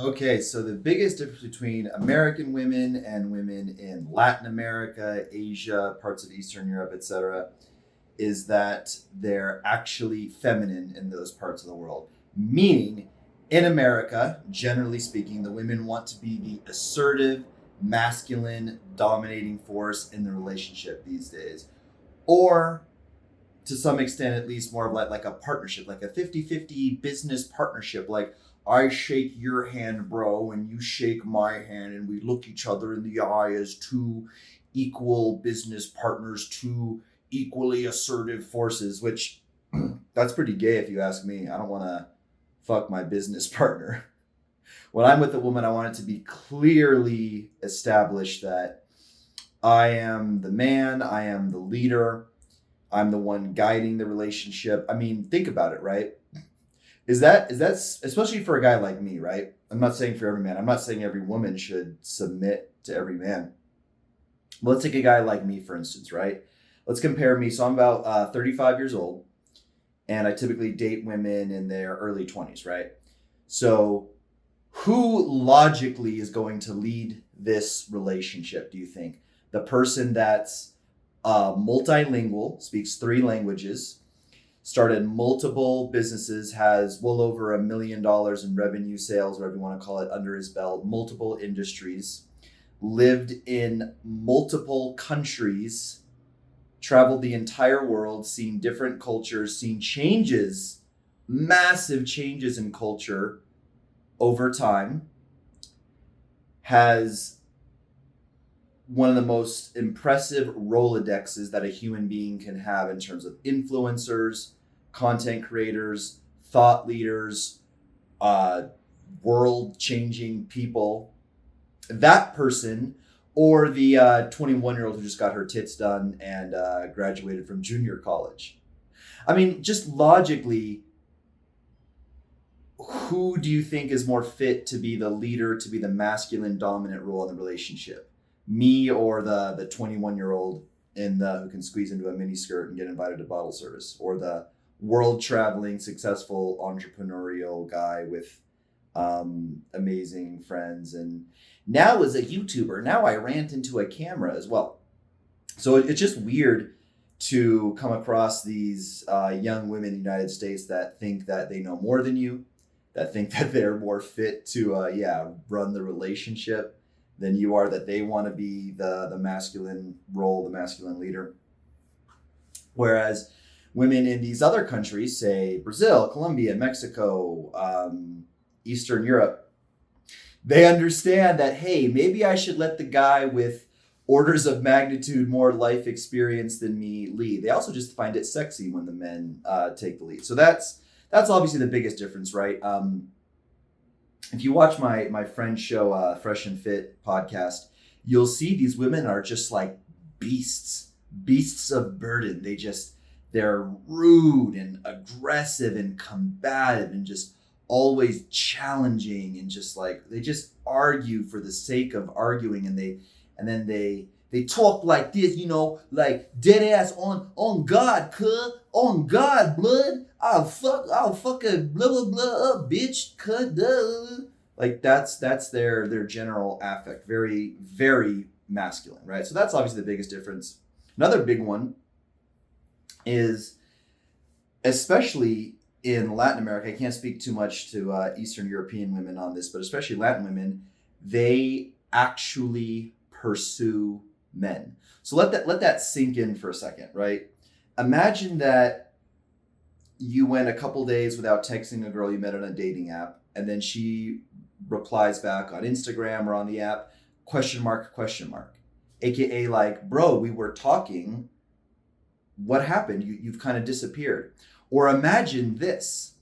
Okay, so the biggest difference between American women and women in Latin America, Asia, parts of Eastern Europe, etc., is that they're actually feminine in those parts of the world. Meaning, in America, generally speaking, the women want to be the assertive, masculine, dominating force in the relationship these days. Or to some extent at least more of like a partnership, like a 50-50 business partnership. Like I shake your hand, bro, and you shake my hand, and we look each other in the eye as two equal business partners, two equally assertive forces, which that's pretty gay if you ask me. I don't want to fuck my business partner. When I'm with a woman, I want it to be clearly established that I am the man, I am the leader, I'm the one guiding the relationship. I mean, think about it, right? Is that especially for a guy like me, right? I'm not saying for every man. I'm not saying every woman should submit to every man. But let's take a guy like me, for instance, right? Let's compare me. So I'm about 35 years old, and I typically date women in their early 20s, right? So who logically is going to lead this relationship, do you think? The person that's multilingual, speaks three languages, started multiple businesses, has well over $1 million in revenue, sales, whatever you want to call it, under his belt, multiple industries, lived in multiple countries, traveled the entire world, seen different cultures, seen changes, massive changes in culture over time, has one of the most impressive Rolodexes that a human being can have in terms of influencers, content creators, thought leaders, uh, world changing people. That person, or the 21-year-old who just got her tits done and graduated from junior college. I mean, just logically, who do you think is more fit to be the leader, to be the masculine dominant role in the relationship? Me or the 21-year-old in the who can squeeze into a mini skirt and get invited to bottle service, or the world traveling successful entrepreneurial guy with amazing friends, and now as a YouTuber, now I rant into a camera as well. So it's just weird to come across these young women in the United States that think that they know more than you, that think that they're more fit to run the relationship than you are, that they want to be the masculine role, the masculine leader. Whereas women in these other countries, say Brazil, Colombia, Mexico, Eastern Europe, they understand that, hey, maybe I should let the guy with orders of magnitude more life experience than me lead. They also just find it sexy when the men take the lead. So that's obviously the biggest difference, right? If you watch my friend's show, Fresh and Fit podcast, you'll see these women are just like beasts of burden. They're rude and aggressive and combative and just always challenging, and just like they just argue for the sake of arguing, and then they talk like this, like dead ass on God, cuz, on God, blood. I'll fucking blah blah blah up, bitch, cut, duh. Like that's their general affect, very very masculine, right? So that's obviously the biggest difference. Another big one is, especially in Latin America, I can't speak too much to Eastern European women on this, but especially Latin women, they actually pursue men. So let that sink in for a second, right? Imagine that you went a couple days without texting a girl you met on a dating app, and then she replies back on Instagram or on the app, question mark, question mark. AKA like, bro, we were talking. What happened? You've kind of disappeared. Or imagine this,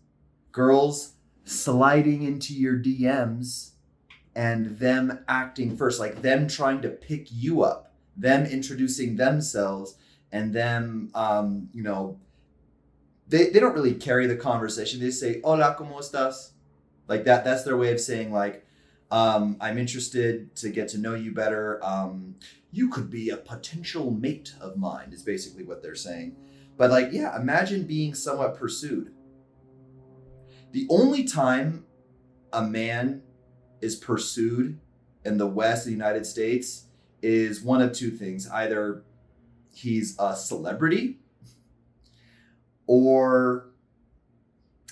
girls sliding into your DMs and them acting first, like them trying to pick you up, them introducing themselves, and them, they don't really carry the conversation. They say, hola, ¿cómo estás? Like that's their way of saying like, I'm interested to get to know you better. You could be a potential mate of mine is basically what they're saying. But like, yeah, imagine being somewhat pursued. The only time a man is pursued in the West of the United States is one of two things. Either he's a celebrity or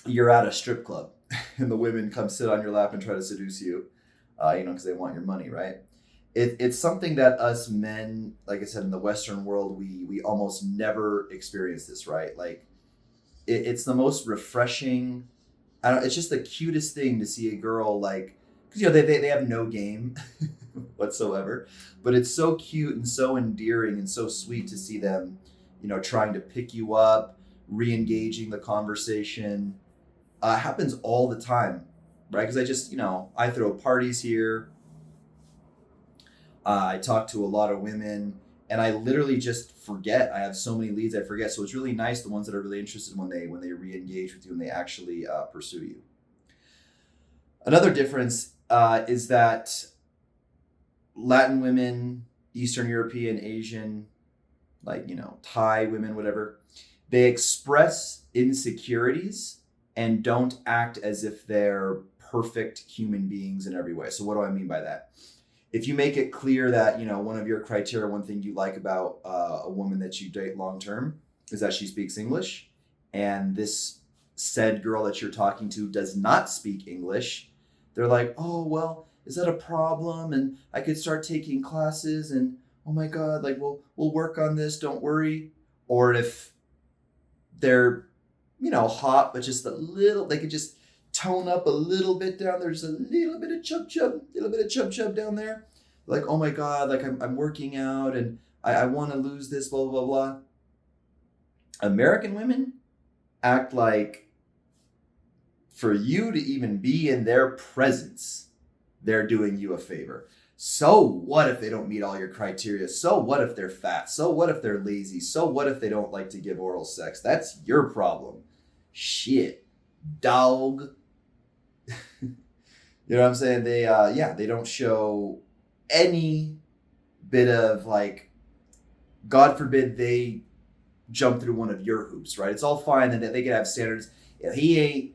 you're at a strip club and the women come sit on your lap and try to seduce you, because they want your money, right? It's something that us men, like I said, in the Western world, we almost never experience this, right? Like it's the most refreshing. It's just the cutest thing to see a girl like, because they have no game whatsoever, but it's so cute and so endearing and so sweet to see them, trying to pick you up, re-engaging the conversation. Happens all the time, right? Because I just, I throw parties here. I talk to a lot of women, and I literally just forget. I have so many leads, I forget. So it's really nice, the ones that are really interested when they re-engage with you and they actually pursue you. Another difference is that Latin women, Eastern European, Asian, like, Thai women, whatever, they express insecurities and don't act as if they're perfect human beings in every way. So what do I mean by that? If you make it clear that, one of your criteria, one thing you like about a woman that you date long-term is that she speaks English, and this said girl that you're talking to does not speak English, they're like, oh, well, is that a problem? And I could start taking classes, and oh my God, like we'll work on this, don't worry. Or if they're, hot, but just a little, they could just tone up a little bit down there, just a little bit of chub down there. Like, oh my God, like I'm working out and I want to lose this, blah, blah, blah. American women act like for you to even be in their presence, they're doing you a favor. So what if they don't meet all your criteria? So what if they're fat? So what if they're lazy? So what if they don't like to give oral sex? That's your problem. Shit, dog. You know what I'm saying? They don't show any bit of like, God forbid they jump through one of your hoops, right? It's all fine that they could have standards. If he ain't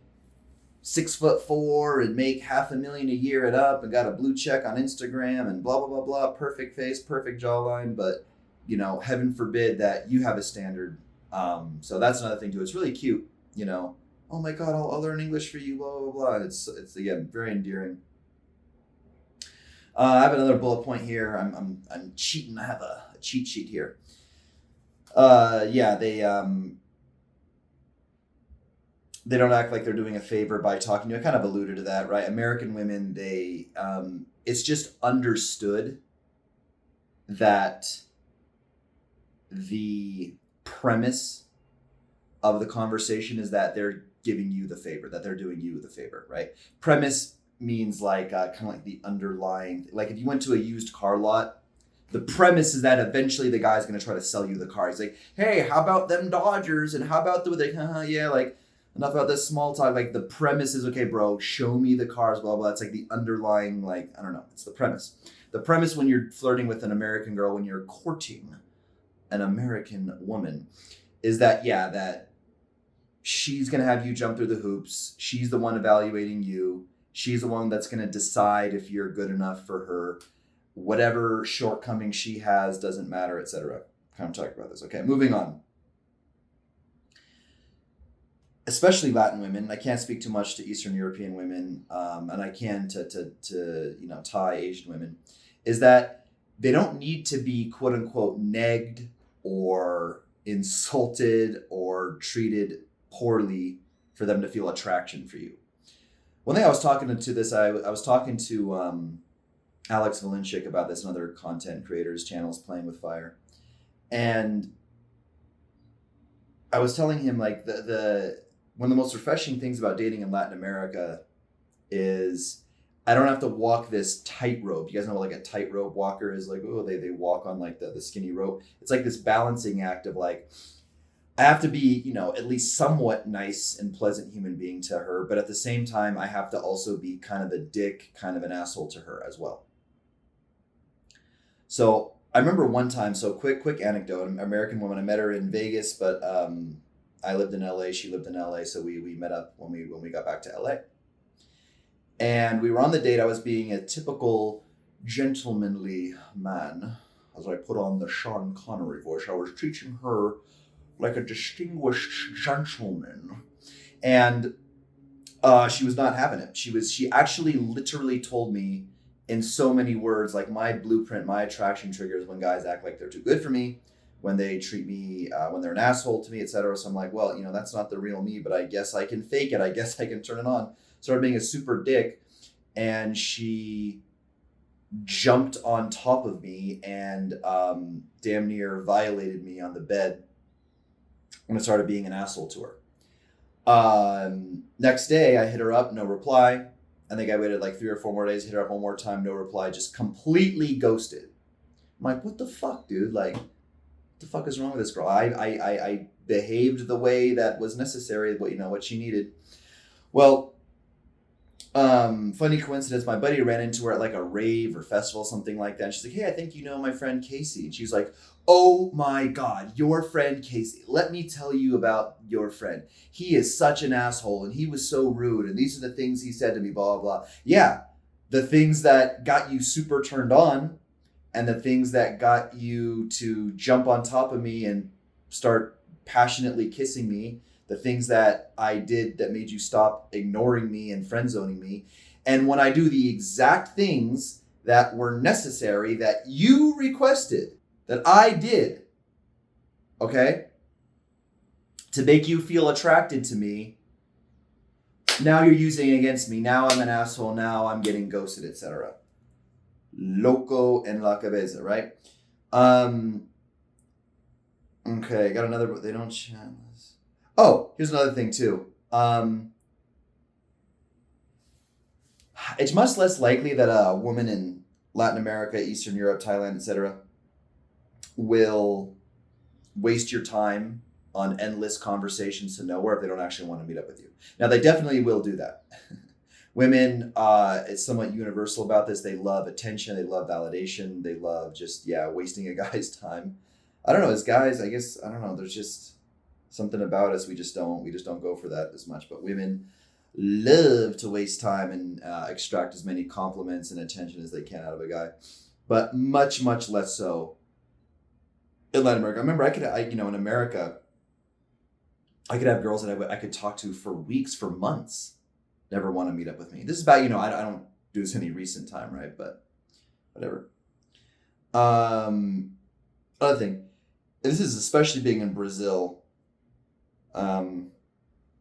6'4" and make $500,000 a year and up and got a blue check on Instagram and blah, blah, blah, blah, perfect face, perfect jawline. But, heaven forbid that you have a standard. So that's another thing too. It's really cute, oh my God, I'll learn English for you, blah, blah, blah. It's again, very endearing. I have another bullet point here. I'm cheating. I have a cheat sheet here. They don't act like they're doing a favor by talking to you. I kind of alluded to that, right? American women, it's just understood that the premise of the conversation is that they're giving you the favor, that they're doing you the favor, right? Premise means like kind of like the underlying, like if you went to a used car lot, the premise is that eventually the guy's going to try to sell you the car. He's like, hey, how about them Dodgers? And how about yeah, like, enough about this small talk. Like the premise is, okay, bro, show me the cars, blah, blah. It's like the underlying, like, I don't know. It's the premise. The premise when you're flirting with an American girl, when you're courting an American woman, is that, that she's going to have you jump through the hoops. She's the one evaluating you. She's the one that's going to decide if you're good enough for her. Whatever shortcomings she has doesn't matter, etc. Kind of talking about this. Okay, moving on. Especially Latin women. I can't speak too much to Eastern European women, and I can to Thai, Asian women, is that they don't need to be quote unquote negged or insulted or treated poorly for them to feel attraction for you. One thing I was talking to this, I was talking to Alex Valinchik about this and other content creators, channels, Playing with Fire, and I was telling him like the one of the most refreshing things about dating in Latin America is I don't have to walk this tightrope. You guys know what like a tightrope walker is? Like, oh, they walk on like the skinny rope. It's like this balancing act of like, I have to be, at least somewhat nice and pleasant human being to her. But at the same time, I have to also be kind of a dick, kind of an asshole to her as well. So I remember one time, so quick anecdote, an American woman, I met her in Vegas, but I lived in LA, she lived in LA. So we met up when we got back to LA. And we were on the date. I was being a typical gentlemanly man. As I put on the Sean Connery voice, I was treating her like a distinguished gentleman. And she was not having it. She actually literally told me in so many words, like my blueprint, my attraction triggers when guys act like they're too good for me, when they treat me, when they're an asshole to me, etc. So I'm like, well, that's not the real me, but I guess I can fake it. I guess I can turn it on. Started being a super dick, and she jumped on top of me and damn near violated me on the bed when I started being an asshole to her. Next day, I hit her up, no reply. I think I waited like 3 or 4 more days, hit her up one more time, no reply, just completely ghosted. I'm like, what the fuck, dude? Like, what the fuck is wrong with this girl? I behaved the way that was necessary, what she needed. Well, funny coincidence, my buddy ran into her at like a rave or festival, something like that. And she's like, hey, I think you know my friend Casey. And she's like, oh my God, your friend Casey. Let me tell you about your friend. He is such an asshole and he was so rude. And these are the things he said to me, blah, blah, blah. Yeah, the things that got you super turned on and the things that got you to jump on top of me and start passionately kissing me, the things that I did that made you stop ignoring me and friend zoning me. And when I do the exact things that were necessary that you requested, that I did, okay, to make you feel attracted to me, now you're using it against me. Now I'm an asshole. Now I'm getting ghosted, etc. Loco en la cabeza, right? Okay, got another, but they don't chat. Oh, here's another thing too. It's much less likely that a woman in Latin America, Eastern Europe, Thailand, etc., will waste your time on endless conversations to nowhere if they don't actually want to meet up with you. Now, they definitely will do that. Women, it's somewhat universal about this. They love attention. They love validation. They love just, wasting a guy's time. I don't know. As guys, I guess, I don't know. There's just something about us. We just don't go for that as much. But women love to waste time and extract as many compliments and attention as they can out of a guy. But much, much less so in Latin America. I remember in America, I could have girls that I could talk to for weeks, for months, never want to meet up with me. This is about, I don't do this any recent time, right? But whatever. Other thing, this is especially being in Brazil.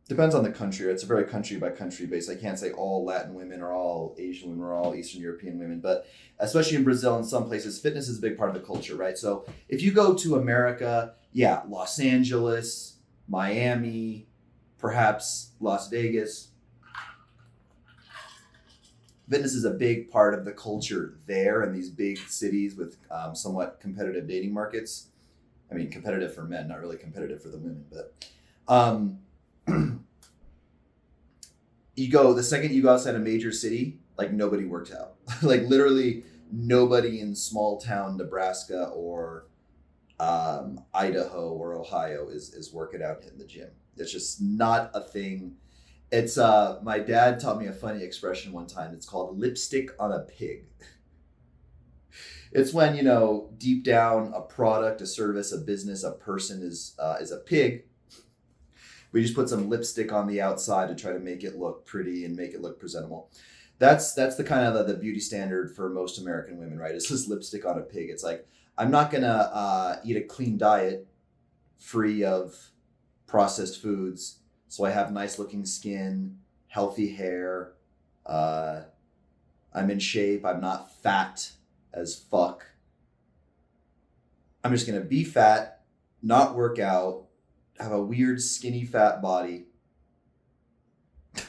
Depends on the country. It's a very country by country base. I can't say all Latin women or all Asian women or all Eastern European women, but especially in Brazil and some places, fitness is a big part of the culture, right? So if you go to America, Los Angeles, Miami, perhaps Las Vegas, fitness is a big part of the culture there in these big cities with somewhat competitive dating markets. I mean, competitive for men, not really competitive for the women, but the second you go outside a major city, like nobody works out. Like literally nobody in small town Nebraska or Idaho or Ohio is working out in the gym. It's just not a thing. It's my dad taught me a funny expression one time. It's called lipstick on a pig. It's when, deep down a product, a service, a business, a person is a pig. We just put some lipstick on the outside to try to make it look pretty and make it look presentable. That's the kind of the beauty standard for most American women, right? It's just lipstick on a pig. It's like, I'm not gonna eat a clean diet free of processed foods, so I have nice looking skin, healthy hair. I'm in shape. I'm not fat as fuck. I'm just gonna be fat, not work out, have a weird skinny fat body. You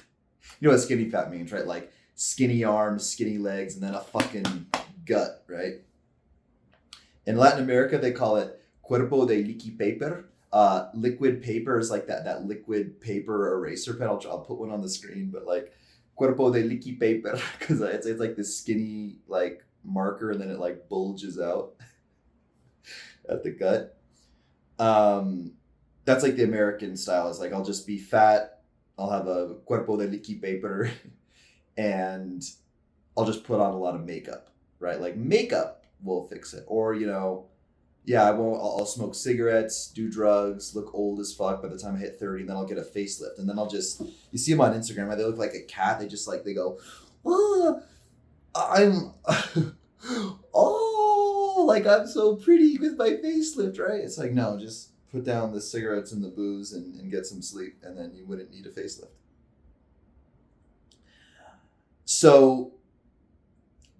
know what skinny fat means, right? Like skinny arms, skinny legs, and then a fucking gut, right? In Latin America, they call it cuerpo de liqui paper. Liquid paper is like that liquid paper eraser pen. I'll put one on the screen, but like cuerpo de liqui paper, because it's like this skinny like marker, and then it like bulges out at the gut. That's like the American style. It's like, I'll just be fat. I'll have a cuerpo de liqui paper. and I'll just put on a lot of makeup, right? Like makeup will fix it. Or, yeah, I won't, I'll smoke cigarettes, do drugs, look old as fuck by the time I hit 30, and then I'll get a facelift. And then you see them on Instagram, right? They look like a cat. They just they go, oh, I'm, oh, I'm so pretty with my facelift, right? It's like, no, just put down the cigarettes and the booze and get some sleep, and then you wouldn't need a facelift. So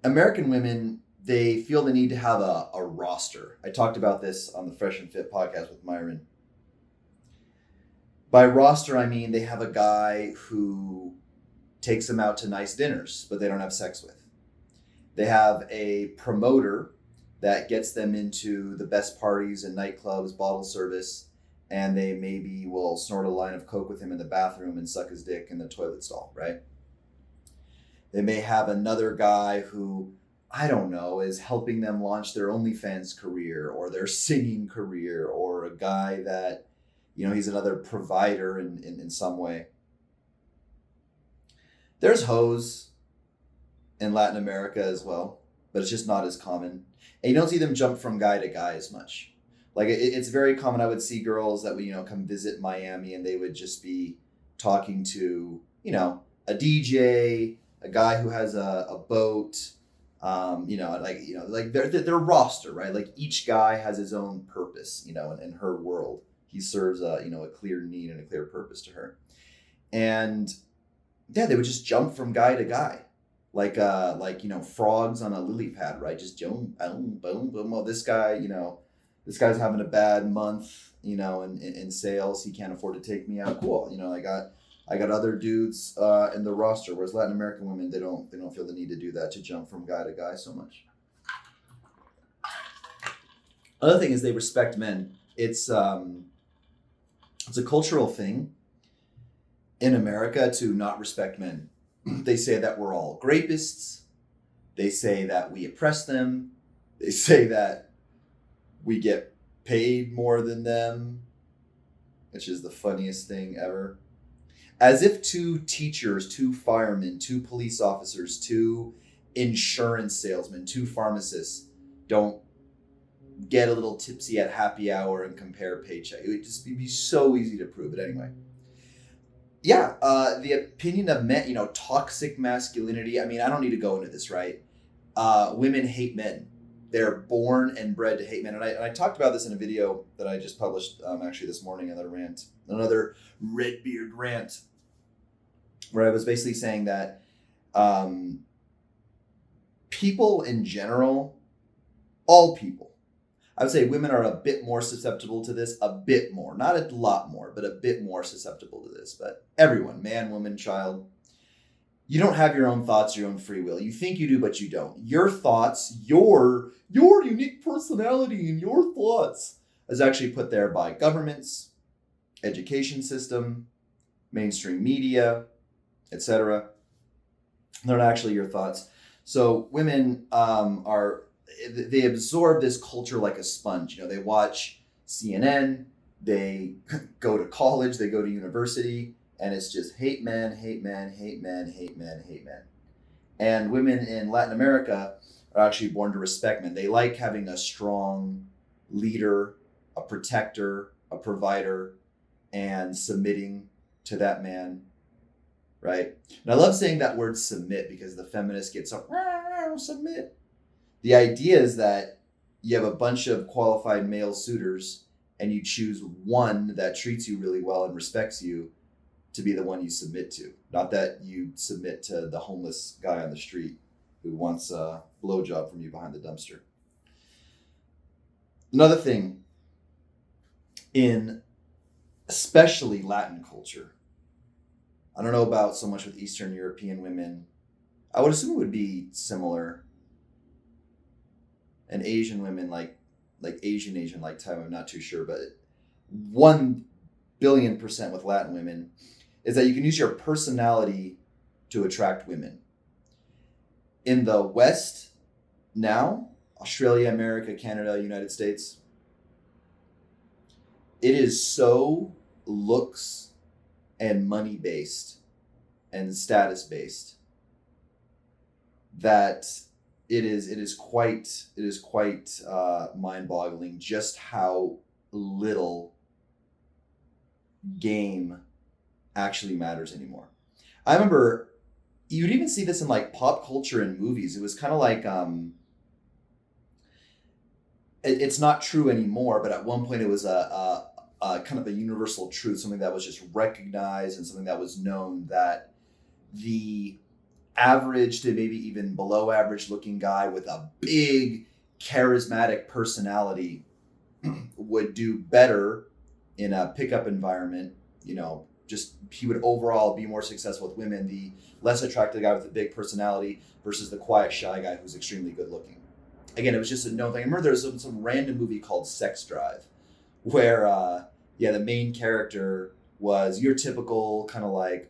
American women, they feel the need to have a roster. I talked about this on the Fresh and Fit podcast with Myron. By roster, I mean they have a guy who takes them out to nice dinners, but they don't have sex with. They have a promoter that gets them into the best parties and nightclubs, bottle service, and they maybe will snort a line of coke with him in the bathroom and suck his dick in the toilet stall, right? They may have another guy who, I don't know, is helping them launch their OnlyFans career or their singing career, or a guy that, he's another provider in some way. There's hoes in Latin America as well, but it's just not as common. And you don't see them jump from guy to guy as much. It's very common. I would see girls that would, come visit Miami, and they would just be talking to, a DJ, a guy who has a boat, their roster, right? Each guy has his own purpose, in her world. He serves a clear need and a clear purpose to her. And yeah, they would just jump from guy to guy. Frogs on a lily pad, right? Just jump, boom, boom, boom. Well, this guy, this guy's having a bad month, in sales. He can't afford to take me out. Cool. I got other dudes in the roster, whereas Latin American women, they don't feel the need to do that, to jump from guy to guy so much. Another thing is they respect men. It's a cultural thing in America to not respect men. They say that we're all rapists. They say that we oppress them. They say that we get paid more than them, which is the funniest thing ever. As if two teachers, two firemen, two police officers, two insurance salesmen, two pharmacists don't get a little tipsy at happy hour and compare paycheck. It would just be so easy to prove it anyway. Yeah, the opinion of men, toxic masculinity. I mean, I don't need to go into this, right? Women hate men. They're born and bred to hate men. And I talked about this in a video that I just published actually this morning, another Redbeard rant, where I was basically saying that people in general, all people, I would say women are a bit more susceptible to this, a bit more, not a lot more, but a bit more susceptible to this. But everyone, man, woman, child, you don't have your own thoughts, your own free will. You think you do, but you don't. Your thoughts, your unique personality and your thoughts is actually put there by governments, education system, mainstream media, etc. They're not actually your thoughts. So women they absorb this culture like a sponge. They watch CNN, they go to college, they go to university, and it's just hate men, hate men, hate men, hate men, hate men. And women in Latin America are actually born to respect men. They like having a strong leader, a protector, a provider, and submitting to that man, right? And I love saying that word submit, because the feminists get so, submit. The idea is that you have a bunch of qualified male suitors and you choose one that treats you really well and respects you to be the one you submit to. Not that you submit to the homeless guy on the street who wants a blowjob from you behind the dumpster. Another thing, in especially Latin culture, I don't know about so much with Eastern European women. I would assume it would be similar. And Asian women, like Asian type, I'm not too sure, but 1 billion% with Latin women is that you can use your personality to attract women. In the West now, Australia, America, Canada, United States, it is so looks and money based and status based that it is quite mind-boggling just how little game actually matters anymore. I remember you'd even see this in like pop culture and movies. It was kind of like it's not true anymore, but at one point it was a kind of a universal truth, something that was just recognized and something that was known, that the average to maybe even below average looking guy with a big charismatic personality would do better in a pickup environment. Just he would overall be more successful with women. The less attractive guy with a big personality versus the quiet, shy guy who's extremely good looking. Again, it was just a known thing. I remember there was some random movie called Sex Drive, where the main character was your typical kind of like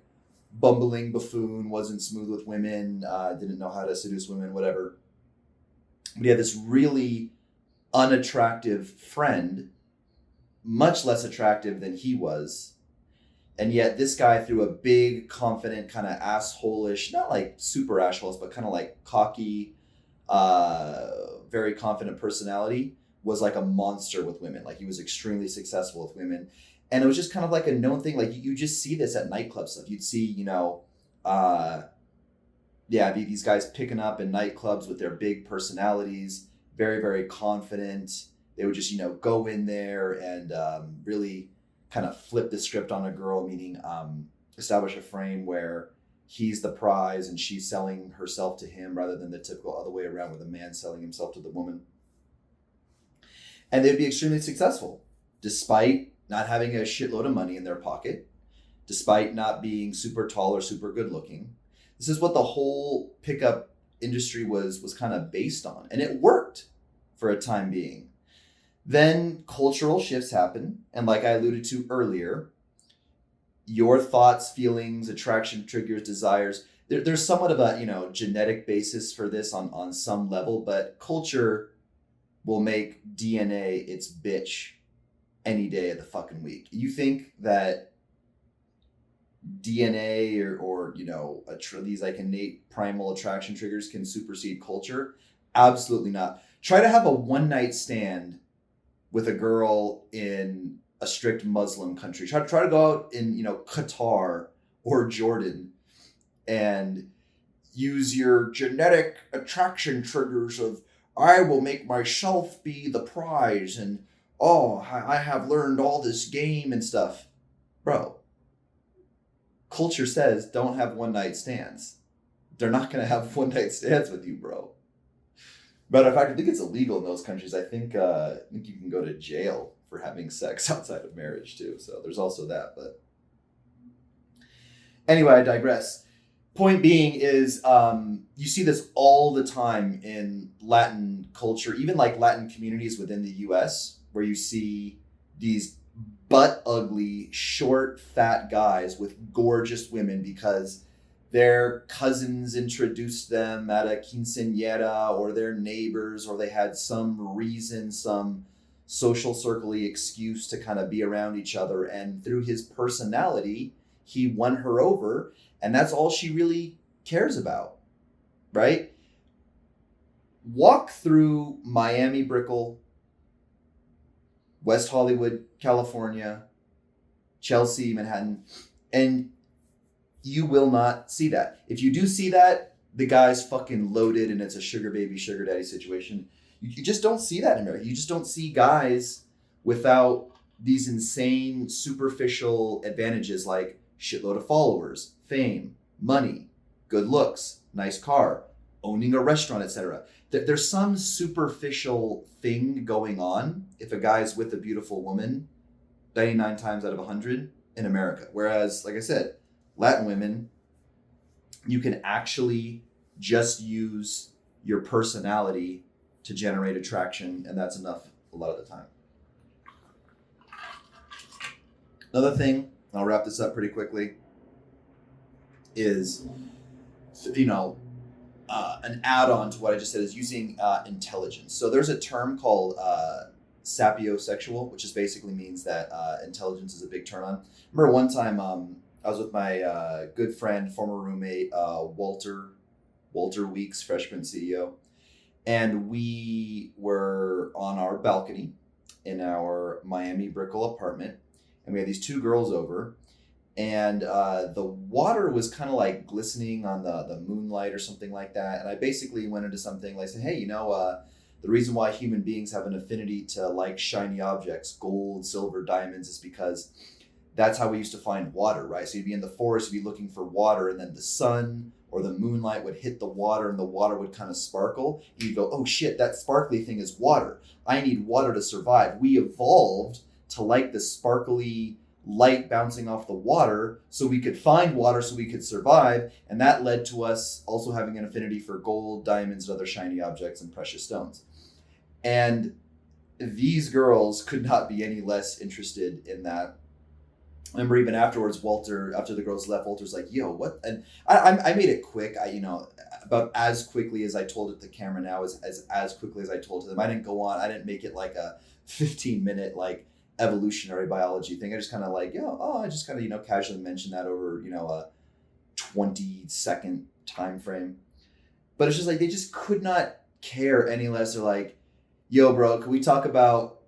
bumbling buffoon, wasn't smooth with women, didn't know how to seduce women, whatever. But he had this really unattractive friend, much less attractive than he was. And yet this guy, through a big, confident, kind of asshole-ish, not like super asshole, but kind of like cocky, very confident personality, was like a monster with women. Like he was extremely successful with women. And it was just kind of like a known thing. Like you just see this at nightclub stuff. You'd see, these guys picking up in nightclubs with their big personalities, very, very confident. They would just, go in there and really kind of flip the script on a girl, meaning establish a frame where he's the prize and she's selling herself to him, rather than the typical other way around, with a man selling himself to the woman. And they'd be extremely successful, despite not having a shitload of money in their pocket, despite not being super tall or super good looking. This is what the whole pickup industry was kind of based on. And it worked for a time being. Then cultural shifts happen. And like I alluded to earlier, your thoughts, feelings, attraction, triggers, desires, there's somewhat of a genetic basis for this on some level, but culture will make DNA its bitch any day of the fucking week. You think that DNA or these like innate primal attraction triggers can supersede culture? Absolutely not. Try to have a one night stand with a girl in a strict Muslim country. Try to go out in Qatar or Jordan and use your genetic attraction triggers of, I will make myself be the prize, and I have learned all this game and stuff. Bro, culture says don't have one night stands. They're not going to have one night stands with you, bro. Matter of fact, I think it's illegal in those countries. I think you can go to jail for having sex outside of marriage too. So there's also that. But anyway, I digress. Point being is you see this all the time in Latin culture, even like Latin communities within the US, where you see these butt ugly, short, fat guys with gorgeous women because their cousins introduced them at a quinceañera, or their neighbors, or they had some reason, some social circle-y excuse to kind of be around each other. And through his personality, he won her over. And that's all she really cares about, right? Walk through Miami, Brickell, West Hollywood, California, Chelsea, Manhattan, and you will not see that. If you do see that, the guy's fucking loaded and it's a sugar baby, sugar daddy situation. You just don't see that in America. You just don't see guys without these insane superficial advantages like shitload of followers, fame, money, good looks, nice car, owning a restaurant, etc. There's some superficial thing going on if a guy's with a beautiful woman 99 times out of 100 in America. Whereas, like I said, Latin women, you can actually just use your personality to generate attraction, and that's enough a lot of the time. Another thing, and I'll wrap this up pretty quickly, is, an add-on to what I just said, is using intelligence. So there's a term called sapiosexual, which just basically means that intelligence is a big turn on. I remember one time I was with my good friend, former roommate, Walter Walter Weeks, freshman CEO. And we were on our balcony in our Miami Brickell apartment. And we had these two girls over. And the water was kind of like glistening on the moonlight or something like that. And I basically went into something like, saying, hey, the reason why human beings have an affinity to like shiny objects, gold, silver, diamonds, is because that's how we used to find water, right? So you'd be in the forest, you'd be looking for water, and then the sun or the moonlight would hit the water and the water would kind of sparkle. And you'd go, oh shit, that sparkly thing is water. I need water to survive. We evolved to like the sparkly light bouncing off the water so we could find water so we could survive. And that led to us also having an affinity for gold, diamonds, and other shiny objects and precious stones. And these girls could not be any less interested in that. I remember even afterwards, after the girls left, Walter's like, yo, what? And I made it quick. About as quickly as I told it to camera now, as quickly as I told to them. I didn't go on. I didn't make it like a 15-minute like evolutionary biology thing. I just kind of like, I just kind of, casually mentioned that over, a 20-second time frame. But it's just like, they just could not care any less. They're like, yo, bro, can we talk about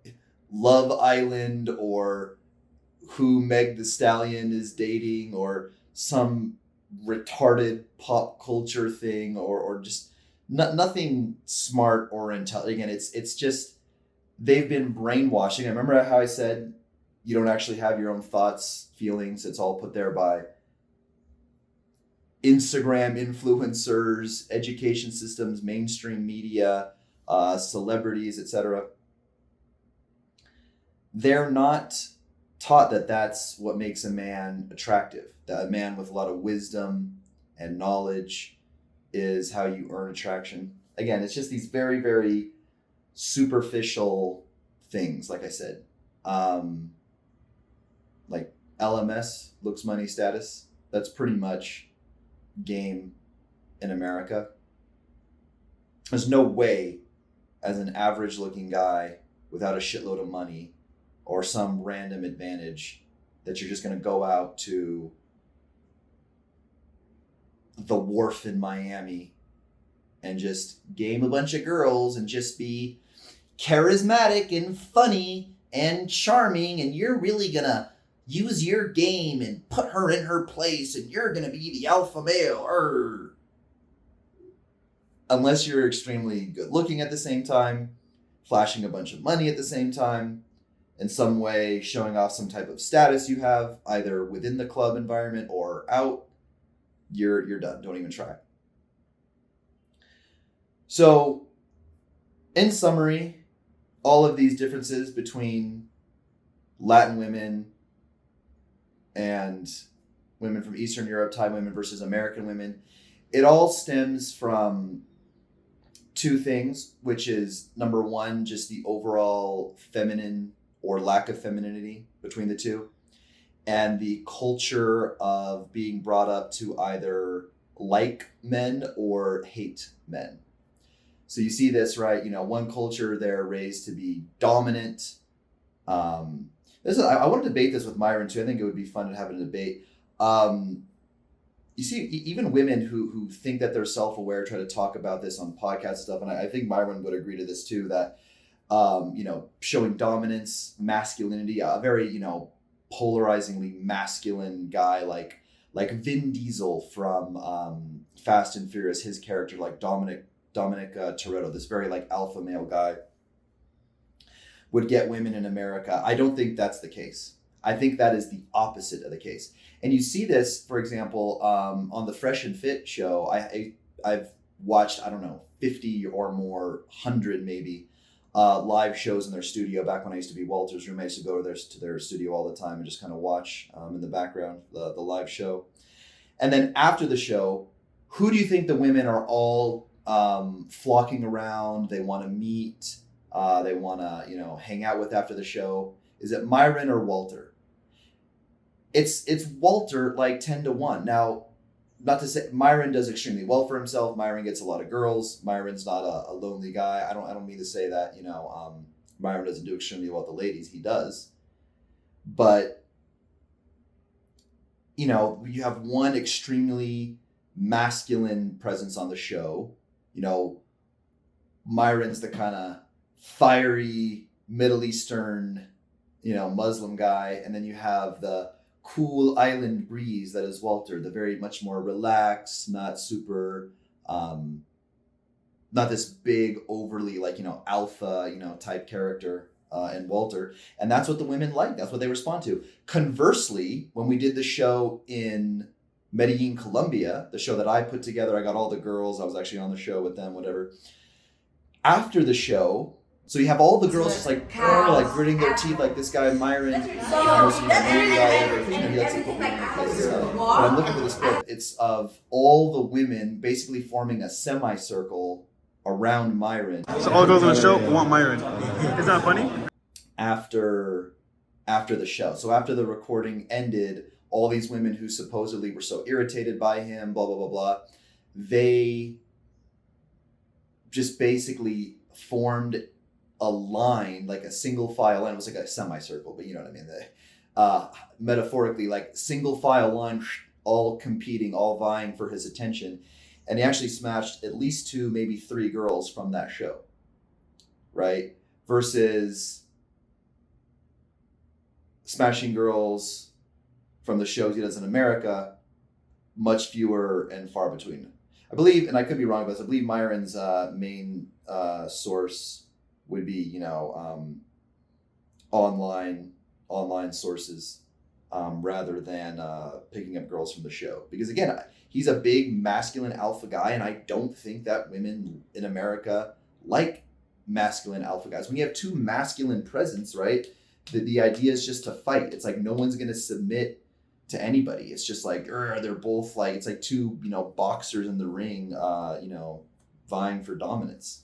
Love Island or who Meg the Stallion is dating or some retarded pop culture thing or just nothing smart or intelligent. Again, it's just, they've been brainwashing. I remember how I said you don't actually have your own thoughts, feelings. It's all put there by Instagram influencers, education systems, mainstream media, celebrities, etc. They're not taught that that's what makes a man attractive. That a man with a lot of wisdom and knowledge is how you earn attraction. Again, it's just these very, very superficial things, like I said. Like LMS, looks, money, status. That's pretty much game in America. There's no way, as an average looking guy without a shitload of money or some random advantage, that you're just going to go out to the wharf in Miami and just game a bunch of girls and just be charismatic and funny and charming, and you're really going to use your game and put her in her place and you're going to be the alpha male. Unless you're extremely good looking at the same time, flashing a bunch of money at the same time, in some way showing off some type of status you have, either within the club environment or out, you're done. Don't even try. So, in summary, all of these differences between Latin women and women from Eastern Europe, Thai women versus American women, it all stems from two things, which is number one, just the overall feminine or lack of femininity between the two, and the culture of being brought up to either like men or hate men. So you see this, right? One culture, they're raised to be dominant. I want to debate this with Myron too. I think it would be fun to have a debate. You see, even women who think that they're self-aware try to talk about this on podcast stuff, and I think Myron would agree to this too, that showing dominance, masculinity, a very, polarizingly masculine guy like Vin Diesel from Fast and Furious, his character, like Dominic Toretto, this very like alpha male guy, would get women in America. I don't think that's the case. I think that is the opposite of the case. And you see this, for example, on the Fresh and Fit show. I've watched, 50 or more, 100 maybe, live shows in their studio. Back when I used to be Walter's roommate, I used to go to their studio all the time and just kind of watch in the background the live show. And then after the show, who do you think the women are all flocking around? They want to meet. They want to hang out with after the show. Is it Myron or Walter? It's Walter, like 10-1. Now, not to say Myron does extremely well for himself. Myron gets a lot of girls. Myron's not a lonely guy. I don't mean to say that Myron doesn't do extremely well with the ladies. He does, but you have one extremely masculine presence on the show. You know, Myron's the kind of fiery Middle Eastern, Muslim guy, and then you have the cool island breeze that is Walter, the very much more relaxed, not super, not this big, overly alpha, type character. And Walter, and that's what the women like. That's what they respond to. Conversely, when we did the show in Medellin, Colombia, the show that I put together, I got all the girls. I was actually on the show with them, whatever. After the show, so you have all the girls just like gritting their teeth, like this guy Myron. He likes to put women in places. But I'm looking for this clip. It's of all the women basically forming a semicircle around Myron. So all the girls on the show want Myron. Is that funny? After the show. So after the recording ended, all these women who supposedly were so irritated by him, blah, blah, blah, blah, they just basically formed a line, like a single file line. It was like a semicircle, but you know what I mean? Metaphorically, like single file line, all competing, all vying for his attention. And he actually smashed at least 2, maybe 3 girls from that show, right? Versus smashing girls from the shows he does in America, much fewer and far between. I believe, and I could be wrong about this, I believe Myron's main source would be, online sources rather than picking up girls from the show. Because again, he's a big masculine alpha guy, and I don't think that women in America like masculine alpha guys. When you have 2 masculine presence, right, the idea is just to fight. It's like no one's going to submit to anybody. It's just like, they're both like, it's like 2, boxers in the ring, vying for dominance.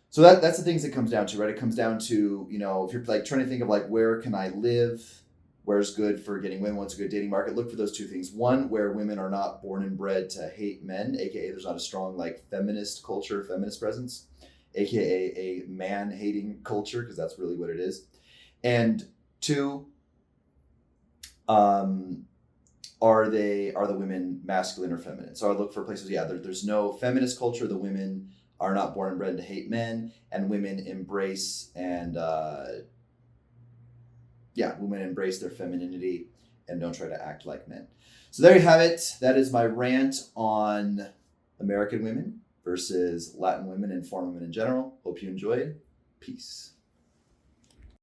So that's the things it comes down to, right? It comes down to, if you're like trying to think of like, where can I live? Where's good for getting women? What's a good dating market? Look for those 2 things. One, where women are not born and bred to hate men, aka there's not a strong like feminist culture, feminist presence, aka a man-hating culture, because that's really what it is. And 2, are the women masculine or feminine? So I look for places, there's no feminist culture. The women are not born and bred to hate men, and women embrace women embrace their femininity and don't try to act like men. So there you have it. That is my rant on American women versus Latin women and foreign women in general. Hope you enjoyed. Peace.